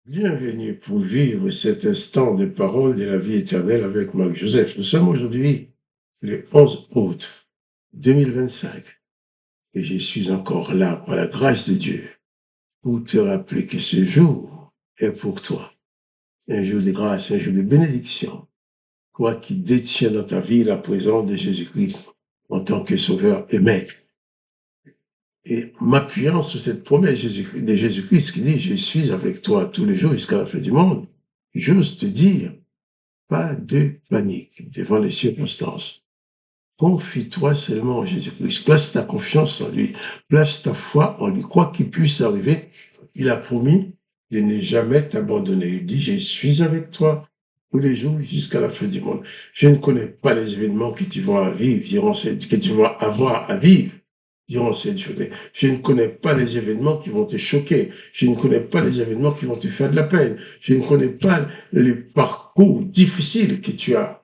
Bienvenue pour vivre cet instant de parole de la vie éternelle avec Marc Joseph. Nous sommes aujourd'hui le 11 août 2025 et je suis encore là par la grâce de Dieu pour te rappeler que ce jour est pour toi. Un jour de grâce, un jour de bénédiction. Toi qui détiens dans ta vie la présence de Jésus-Christ en tant que sauveur et maître. Et m'appuyant sur cette promesse de Jésus-Christ qui dit « Je suis avec toi tous les jours jusqu'à la fin du monde », j'ose te dire, pas de panique devant les circonstances. Confie-toi seulement en Jésus-Christ. Place ta confiance en lui. Place ta foi en lui. Quoi qu'il puisse arriver, il a promis de ne jamais t'abandonner. Il dit « Je suis avec toi tous les jours jusqu'à la fin du monde ». Je ne connais pas les événements que tu vas vivre, que tu vas avoir à vivre durant cette journée. Je ne connais pas les événements qui vont te choquer. Je ne connais pas les événements qui vont te faire de la peine. Je ne connais pas les parcours difficiles que tu as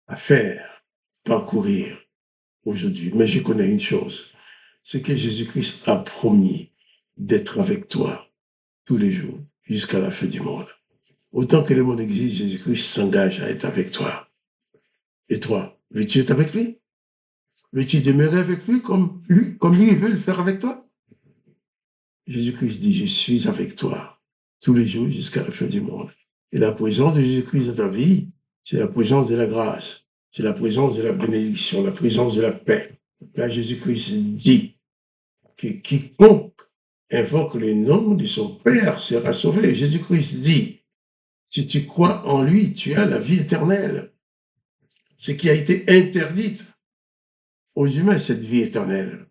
à faire, parcourir aujourd'hui. Mais je connais une chose, c'est que Jésus-Christ a promis d'être avec toi tous les jours jusqu'à la fin du monde. Autant que le monde existe, Jésus-Christ s'engage à être avec toi. Et toi, veux-tu être avec lui? Veux-tu demeurer avec lui comme lui veut le faire avec toi? Jésus-Christ dit, je suis avec toi tous les jours jusqu'à la fin du monde. Et la présence de Jésus-Christ dans ta vie, c'est la présence de la grâce, c'est la présence de la bénédiction, la présence de la paix. Là, Jésus-Christ dit que quiconque invoque le nom de son Père sera sauvé. Jésus-Christ dit, si tu crois en lui, tu as la vie éternelle. Ce qui a été interdite aux humains, cette vie éternelle.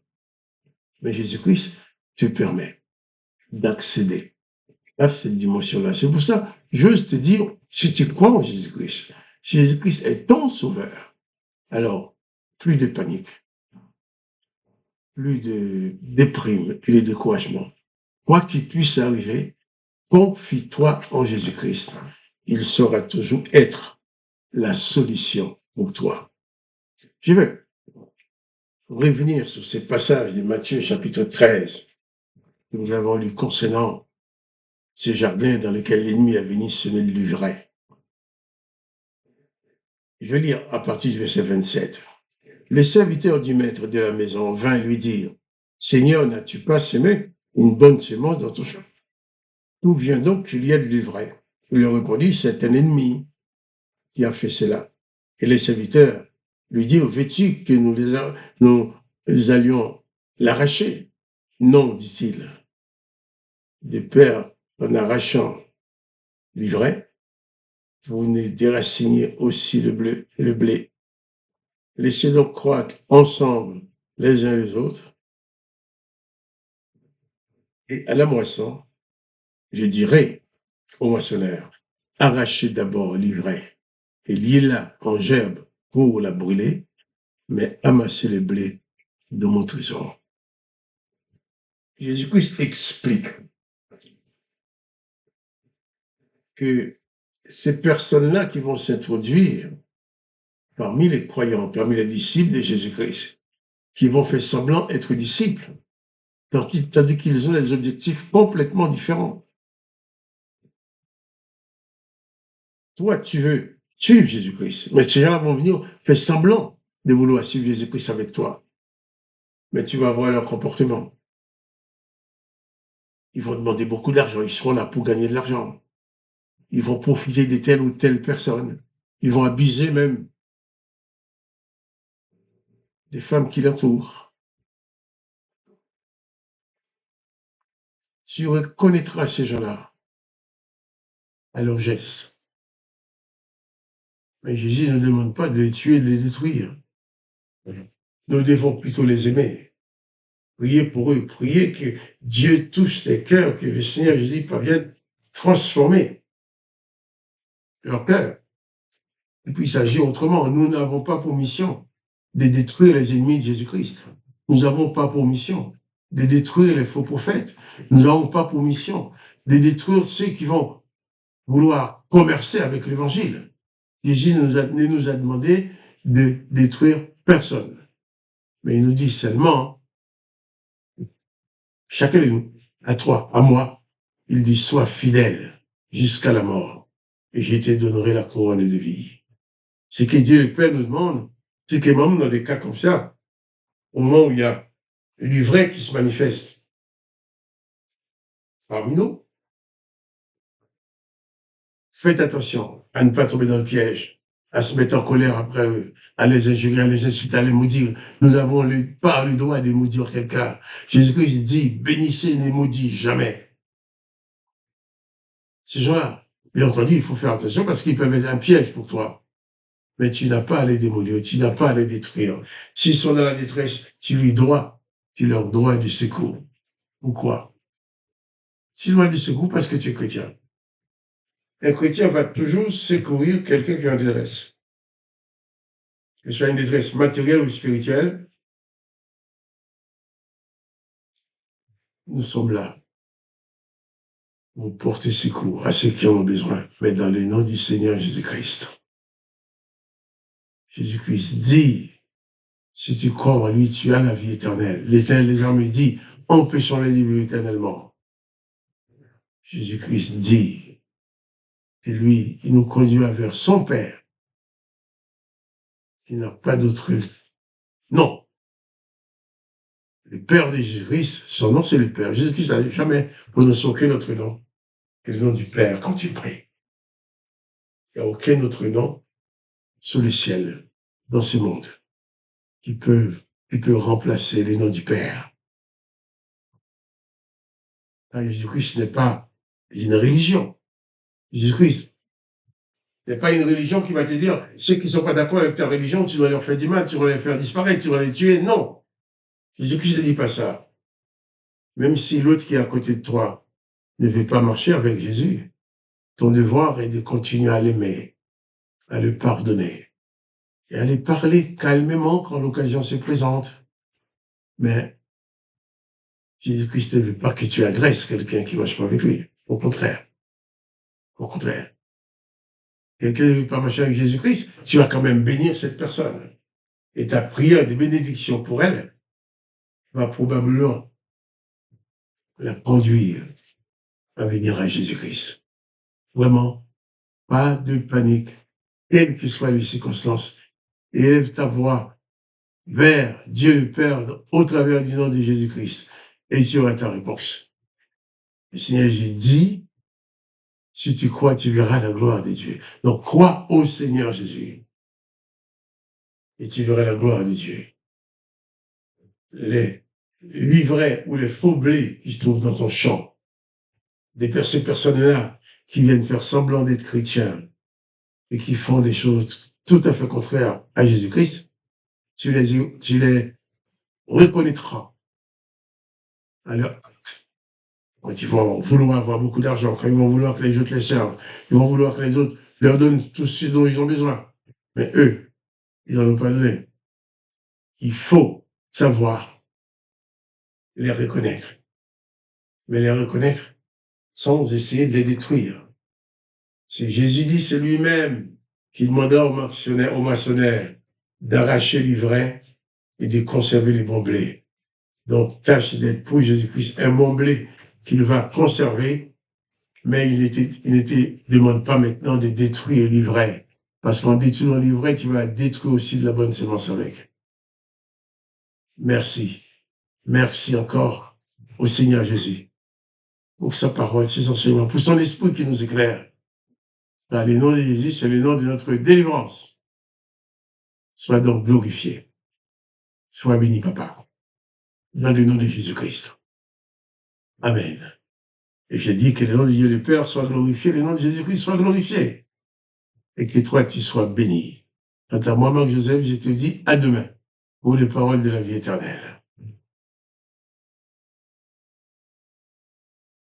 Mais Jésus-Christ te permet d'accéder à cette dimension-là. C'est pour ça, j'ose te dire, si tu crois en Jésus-Christ, Jésus-Christ est ton sauveur, alors plus de panique, plus de déprime et de découragement. Quoi qu'il puisse arriver, confie-toi en Jésus-Christ. Il saura toujours être la solution pour toi. Je vais revenir sur ces passages de Matthieu chapitre 13 que nous avons lu concernant ces jardins dans lesquels l'ennemi a venu semer l'ivraie. Je vais lire à partir du verset 27. Le serviteur du maître de la maison vint lui dire, « Seigneur, n'as-tu pas semé une bonne semence dans ton champ? D'où vient donc qu'il y a de l'ivraie? » Il lui répondit, « C'est un ennemi qui a fait cela. » Et les serviteurs lui dirent, « Veux-tu que nous allions l'arracher? » Non, dit-il, de peur en arrachant l'ivraie, vous ne déraciniez aussi le blé. Laissez donc croître ensemble les uns les autres. Et à la moisson, je dirai au moissonneur, arrachez d'abord l'ivraie et liez-la en gerbe pour la brûler, mais amassez le blé de mon trésor. Jésus-Christ explique que ces personnes-là qui vont s'introduire parmi les croyants, parmi les disciples de Jésus-Christ, qui vont faire semblant être disciples, tandis qu'ils ont des objectifs complètement différents. Toi, tu veux suivre Jésus-Christ, mais ces gens-là vont venir faire semblant de vouloir suivre Jésus-Christ avec toi. Mais tu vas voir leur comportement. Ils vont demander beaucoup d'argent, ils seront là pour gagner de l'argent. Ils vont profiter de telle ou telle personne. Ils vont abuser même des femmes qui l'entourent. Tu reconnaîtras ces gens-là à leurs gestes. Mais Jésus ne demande pas de les tuer, de les détruire. Nous devons plutôt les aimer. Priez pour eux, priez que Dieu touche les cœurs, que le Seigneur Jésus parvienne transformer leur cœur. Et puis il s'agit autrement. Nous n'avons pas pour mission de détruire les ennemis de Jésus-Christ. Nous n'avons pas pour mission de détruire les faux prophètes. Nous n'avons pas pour mission de détruire ceux qui vont vouloir commercer avec l'évangile. Jésus ne nous a demandé de détruire personne. Mais il nous dit seulement, chacun de nous, à toi, à moi, il dit, sois fidèle jusqu'à la mort, et je te donnerai la couronne de vie. Ce que Dieu le Père nous demande, c'est que même dans des cas comme ça, au moment où il y a l'ivraie qui se manifeste parmi nous, faites attention à ne pas tomber dans le piège, à se mettre en colère après eux, à les injurer, à les insulter, à les maudire. Nous avons pas le droit de maudire quelqu'un. Jésus-Christ dit, bénissez et ne maudit jamais. Ces gens-là, bien entendu, il faut faire attention parce qu'ils peuvent être un piège pour toi. Mais tu n'as pas à les démolir, tu n'as pas à les détruire. S'ils sont dans la détresse, tu leur dois du secours. Pourquoi? Tu dois du secours parce que tu es chrétien. Un chrétien va toujours secourir quelqu'un qui est en détresse. Que ce soit une détresse matérielle ou spirituelle, nous sommes là pour porter secours à ceux qui en ont besoin, mais dans le nom du Seigneur Jésus-Christ. Jésus-Christ dit, si tu crois en lui, tu as la vie éternelle. L'Éternel des armées dit, empêchons-les de vivre éternellement. Jésus-Christ dit, et lui, il nous conduit vers son Père. Il n'a pas d'autre nom. Le Père de Jésus-Christ, son nom c'est le Père. Jésus-Christ n'a jamais prononcé aucun autre nom que le nom du Père quand il prie. Il n'y a aucun autre nom sous le ciel, dans ce monde, qui peut remplacer le nom du Père. Jésus-Christ n'est pas une religion. Jésus-Christ n'est pas une religion qui va te dire, ceux qui ne sont pas d'accord avec ta religion, tu dois leur faire du mal, tu dois les faire disparaître, tu dois les tuer. Non. Jésus-Christ ne dit pas ça. Même si l'autre qui est à côté de toi ne veut pas marcher avec Jésus, ton devoir est de continuer à l'aimer, à le pardonner et à lui parler calmement quand l'occasion se présente. Mais Jésus-Christ ne veut pas que tu agresses quelqu'un qui ne marche pas avec lui. Au contraire. Au contraire. Quelqu'un ne veut pas marcher avec Jésus-Christ, tu vas quand même bénir cette personne. Et ta prière de bénédiction pour elle va probablement la conduire à venir à Jésus-Christ. Vraiment, pas de panique, quelles que soient les circonstances. Élève ta voix vers Dieu le Père au travers du nom de Jésus-Christ et tu auras ta réponse. Le Seigneur Jésus dit, si tu crois, tu verras la gloire de Dieu. Donc, crois au Seigneur Jésus et tu verras la gloire de Dieu. Les livrets ou les faux blés qui se trouvent dans ton champ, ces personnes-là qui viennent faire semblant d'être chrétiens et qui font des choses tout à fait contraires à Jésus-Christ, tu les reconnaîtras à leur acte. Quand ils vont vouloir avoir beaucoup d'argent, quand ils vont vouloir que les autres les servent, ils vont vouloir que les autres leur donnent tout ce dont ils ont besoin. Mais eux, ils n'en ont pas donné. Il faut savoir les reconnaître. Mais les reconnaître sans essayer de les détruire. C'est Jésus dit, c'est lui-même qui demanda aux maçonnaires d'arracher l'ivraie et de conserver les bons blés. Donc, tâche d'être pour Jésus-Christ un bon blé qu'il va conserver, mais il ne demande pas maintenant de détruire l'ivraie. Parce qu'en détruisant l'ivraie, tu vas détruire aussi de la bonne semence avec. Merci. Merci encore au Seigneur Jésus pour sa parole, ses enseignements, pour son esprit qui nous éclaire. Car le nom de Jésus, c'est le nom de notre délivrance. Sois donc glorifié. Sois béni, Papa. Dans le nom de Jésus-Christ. Amen. Et j'ai dit que le nom de Dieu le Père soit glorifié, le nom de Jésus-Christ soit glorifié. Et que toi, tu sois béni. Quant à moi, Marc Joseph, je te dis à demain pour les paroles de la vie éternelle.